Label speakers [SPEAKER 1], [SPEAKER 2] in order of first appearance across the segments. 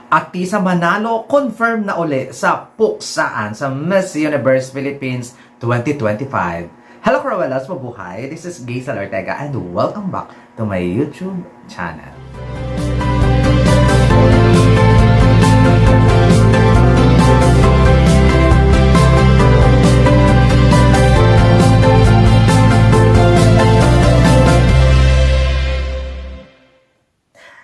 [SPEAKER 1] Atisa Manalo confirm na uli sa puksaan sa Miss Universe Philippines 2025. Hello Cruellas, mabuhay! This is Gaysal Ortega and welcome back to my YouTube channel.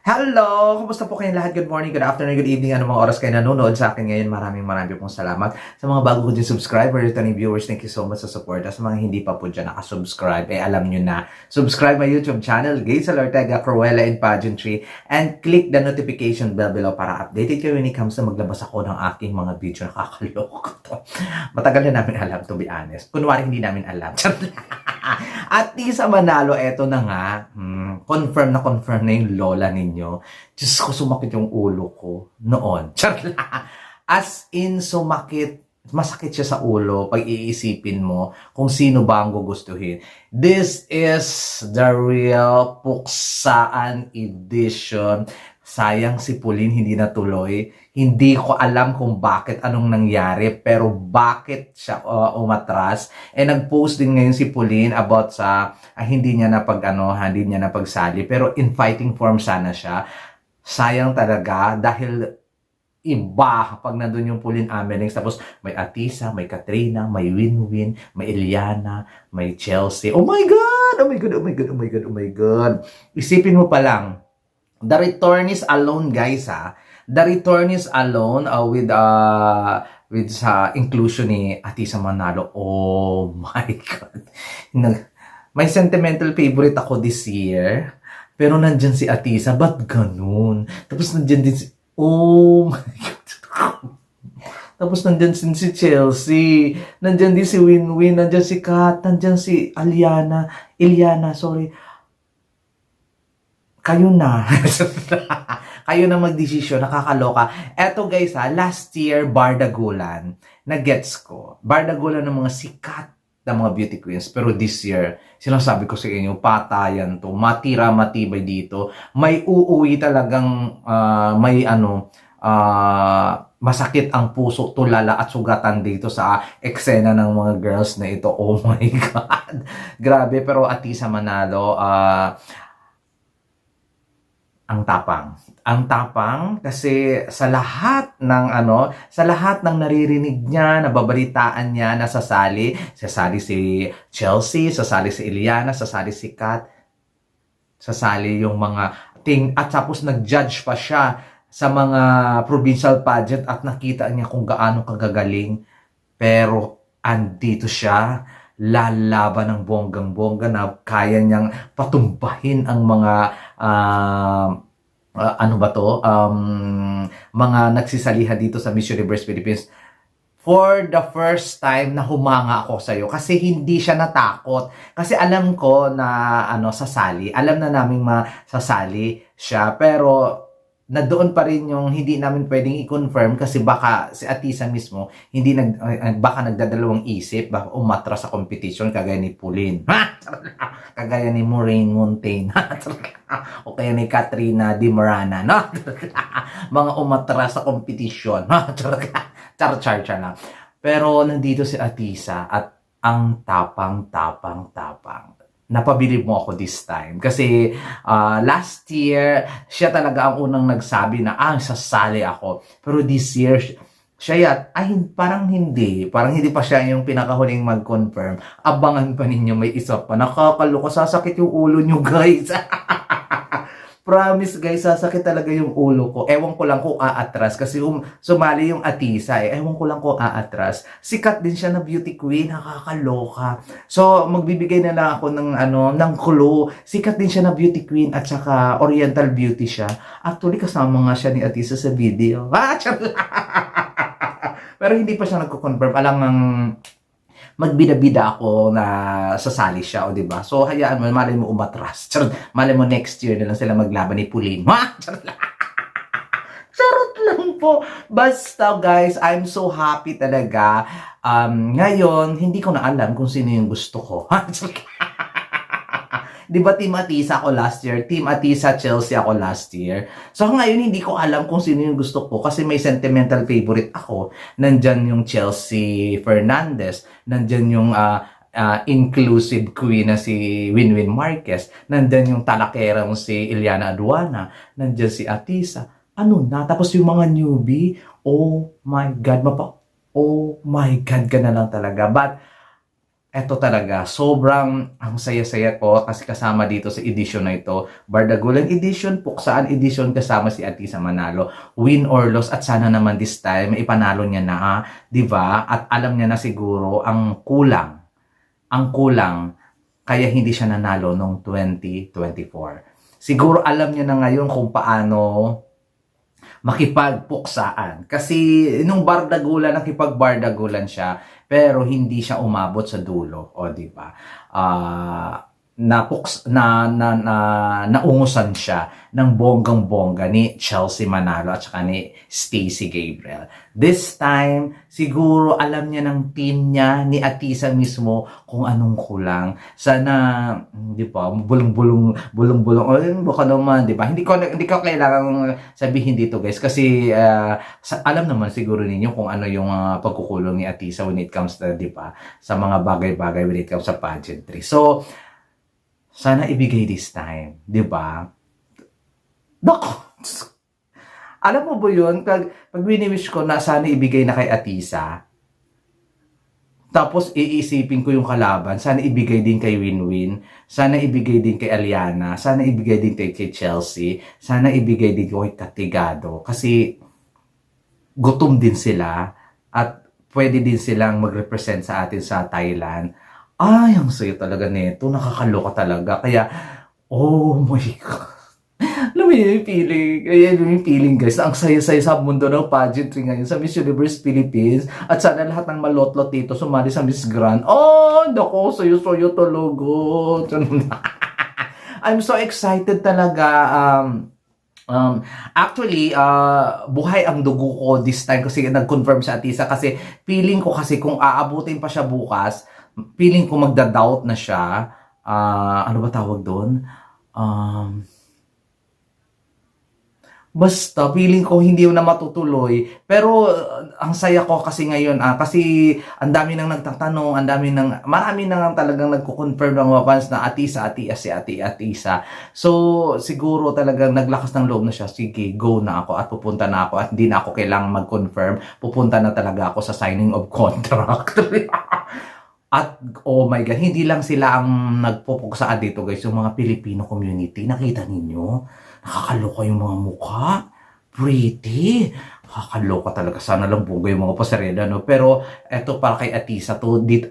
[SPEAKER 1] Hello! Kumusta po kayong lahat? Good morning, good afternoon, good evening. Ano mga oras kayo nanonood sa akin ngayon? Maraming pong salamat. Sa mga bago ko dyan subscribers, returning viewers, thank you so much sa support. At sa mga hindi pa po dyan nakasubscribe, alam nyo na, subscribe my YouTube channel, Gaysal Ortega, Cruella in Pageantry, and click the notification bell below para updated kayo when it comes na maglabas ako ng aking mga video. Nakakaloko to. Matagal na namin alam, to be honest. Kunwari hindi namin alam. Atisa Manalo, eto na nga. Confirm na yung lola ninyo. Diyos ko, sumakit yung ulo ko noon. As in, masakit siya sa ulo pag iisipin mo kung sino ba ang gugustuhin. This is the real Puksaan edition. Sayang si Pauline hindi natuloy. Hindi ko alam kung bakit, anong nangyari, pero bakit siya umatras. Nag-post din ngayon si Pauline about sa hindi niya napagsali, pero in fighting form sana siya. Sayang talaga dahil iba pag nandun yung Pauline Amelings, tapos may Atisa, may Katrina, may Winwin, may Eliana, may Chelsea. Oh my God! Oh my God! Oh my God! Oh my God! Oh my God! Isipin mo pa lang, the return is alone, guys, ha? The return is alone with sa inclusion ni Atisa Manalo. Oh my God. May sentimental favorite ako this year. Pero nandyan si Atisa. Ba't ganun? Tapos nandyan din si... Oh my God. Tapos nandyan din si Chelsea. Nandyan din si Winwin. Nandyan si Kat. Nandyan si Eliana, sorry. Kayo na. Kayo na magdesisyon. Nakakaloka. Eto guys last year, Bardagulan, na-gets ko. Bardagulan ng mga sikat na mga beauty queens. Pero this year, sinasabi ko sa inyo, patayan to. Matibay dito. May uuwi talagang, masakit ang puso, tulala at sugatan dito sa eksena ng mga girls na ito. Oh my God. Grabe, pero Atisa Manalo, ang tapang kasi sa lahat ng naririnig niya, nababalitaan niya, sasali si Chelsea, sasali si Eliana, sasali si Kat, sasali yung mga at tapos nag-judge pa siya sa mga provincial pageant at nakita niya kung gaano kagagaling, pero andito siya lalaban ng bonggang-bongga na kaya niyang patumbahin ang mga mga nagsisalihan dito sa Miss Universe Philippines. For the first time na humanga ako sa'yo kasi hindi siya natakot. Kasi alam ko na sasali. Alam na naming masasali siya, pero na doon pa rin yung hindi namin pwedeng i-confirm kasi baka si Atisa mismo baka nagdadalawang isip, baka umatras sa competition kagaya ni Pauline, kagaya ni Maureen Montaigne, o kaya ni Katrina Di Marana, no? Mga umatras sa competition, char lang. Pero nandito si Atisa at ang tapang. Napabilib mo ako this time. Kasi last year, siya talaga ang unang nagsabi na, sasali ako. Pero this year, parang hindi pa siya yung pinakahuling mag-confirm. Abangan pa ninyo, may isa pa. Nakakaloka, sasakit yung ulo nyo, guys. Promise guys, sasakit talaga yung ulo ko. Ewan ko lang kung aatras kasi sumali yung Atisa Ewan ko lang kung aatras. Sikat din siya na beauty queen, nakakaloka. So magbibigay na lang ako ng clue. Sikat din siya na beauty queen at saka oriental beauty siya. Actually kasama nga siya ni Atisa sa video. Pero hindi pa siya nagko-confirm. Alam ng magbida-bida ako na sasali siya, o diba? So, hayaan mo, malay mo umatras. Malay mo next year na lang sila maglaban ni Pauline. Charot lang po. Basta guys, I'm so happy talaga. Ngayon, hindi ko na alam kung sino yung gusto ko. Di ba Team Atisa ako last year? Team Atisa Chelsea ako last year. So ngayon hindi ko alam kung sino yung gusto ko kasi may sentimental favorite ako. Nandyan yung Chelsea Fernandez. Nandyan yung inclusive queen na si Winwin Marquez. Nandyan yung talakerang si Iliana Aduana. Nandyan si Atisa. Ano na? Tapos yung mga newbie, oh my God, oh my God ka na lang talaga. But, eto talaga, sobrang ang saya-saya ko kasi kasama dito sa edition na ito. Bardagulan edition, Puksaan edition, kasama si Atisa Manalo. Win or loss at sana naman this time, ipanalo niya na, di ba? At alam niya na siguro ang kulang, kaya hindi siya nanalo noong 2024. Siguro alam niya na ngayon kung paano makipagpuksaan. Kasi nung bardagulan, nakipagbardagulan siya, pero hindi siya umabot sa dulo. O, di ba? Naungusan siya ng bonggang-bongga ni Chelsea Manalo at saka ni Stacey Gabriel. This time, siguro alam niya ng team niya, ni Atisa mismo, kung anong kulang. Sana, di ba, bulong-bulong, o baka naman, di ba? Hindi ko kailangan sabihin dito, guys, kasi alam naman siguro ninyo kung ano yung pagkukulong ni Atisa when it comes to, di ba, sa mga bagay-bagay when it comes sa pageantry. So, sana ibigay this time, di ba? Nako! Alam mo ba yun? Pag wini-wish ko na sana ibigay na kay Atisa, tapos iisipin ko yung kalaban, sana ibigay din kay Winwin, sana ibigay din kay Aliana, sana ibigay din kay Chelsea, sana ibigay din kay Katigado. Kasi gutom din sila at pwede din silang mag-represent sa atin sa Thailand. Ay, ang sayo talaga nito. Nakakaloka talaga. Kaya, oh my God. Alam mo yung feeling. Ayan yung feeling, guys. Ang saya-saya sa mundo ng pageantry ngayon sa Miss Universe Philippines. At sana lahat ng malotlot dito sumali sa Miss Grand. Oh, nako, sayo-sayo tulogo. I'm so excited talaga. Actually, buhay ang dugo ko this time kasi nag-confirm sa Atisa kasi feeling ko kasi kung aabutin pa siya bukas, feeling ko magda-doubt na siya. Ano ba tawag doon? Basta, feeling ko hindi na matutuloy. Pero, ang saya ko kasi ngayon, kasi ang dami nang nagtatanong, marami nang talagang nagko-confirm ng mga fans na Atisa. So, siguro talagang naglakas ng loob na siya. Sige, go na ako at pupunta na ako at hindi na ako kailangang mag-confirm. Pupunta na talaga ako sa signing of contract. At, oh my God, hindi lang sila ang nagpupuksaan dito, guys. Yung mga Filipino community, nakita ninyo? Nakakaloka yung mga mukha. Pretty. Nakakaloka talaga. Sana lang bugo yung mga pasarela, no? Pero, eto para kay Atisa.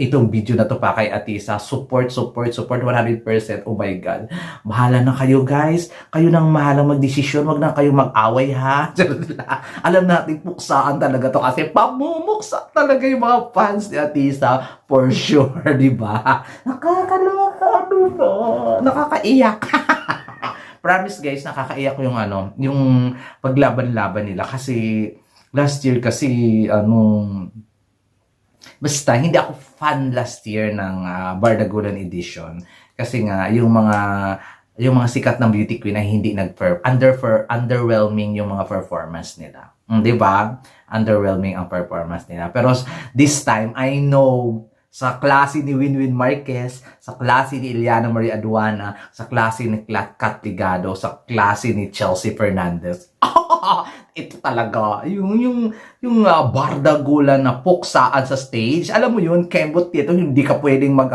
[SPEAKER 1] Itong video na to para kay Atisa. Support 100%. Oh my God. Bahala na kayo, guys. Kayo nang mahalang magdesisyon. Wag na kayo mag-away, ha? Alam natin, puksaan talaga to. Kasi pamumuksa talaga yung mga fans ni Atisa. For sure, di ba? Nakakaloka. Ano ba? Nakakaiyak. Promise, guys, nakakaiyak yung paglaban-laban nila kasi last year kasi basta hindi ako fan last year ng Bardagulan edition kasi nga yung mga sikat ng beauty queen ay hindi underwhelming yung mga performance nila. 'Di ba? Underwhelming ang performance nila. Pero this time I know sa klase ni Winwin Marquez, sa klase ni Iliana Marie Aduana, sa klase ni Katigado, sa klase ni Chelsea Fernandez. Ito talaga, yung bardagulan na puksaan sa stage. Alam mo yun, kembot dito, hindi ka pwedeng mag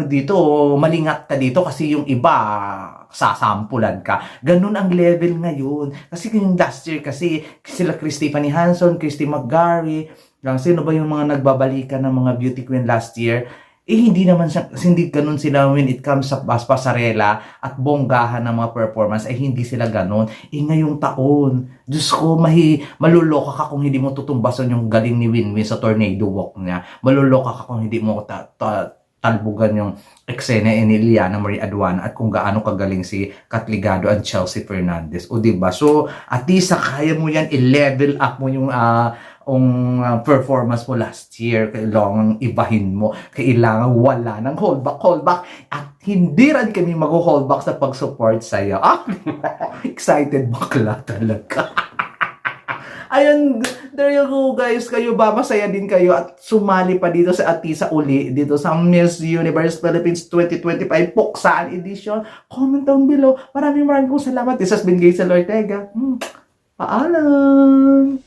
[SPEAKER 1] dito, malingat ka dito kasi yung iba, sasampulan ka. Ganun ang level ngayon. Kasi yung last year, kasi sila Tiffany Hanson, Christy McGarry, sino ba yung mga nagbabalikan ng mga beauty queen last year? Hindi ganun sila when it comes sa pasarela at bonggahan ng mga performance, hindi sila ganun. Ngayong taon, Diyos ko, maluloka ka kung hindi mo tutumbasan yung galing ni Winwin sa tornado walk niya. Maluloka ka kung hindi mo talbugan yung eksena ni Iliana Marie Aduana at kung gaano kagaling si Katligado at Chelsea Fernandez. O diba? So, at least kaya mo yan, i-level up mo yung performance mo last year. Kailangan ibahin mo. Kailangan wala ng holdback. At hindi rin kami mag-holdback sa pag-support sa'yo. Excited bakla talaga. Ayun, there you go guys. Kayo ba? Masaya din kayo at sumali pa dito sa Atisa uli dito sa Miss Universe Philippines 2025 Puksaan Edition. Comment down below. Maraming pong salamat. This has been Gaisel Ortega. Paalam!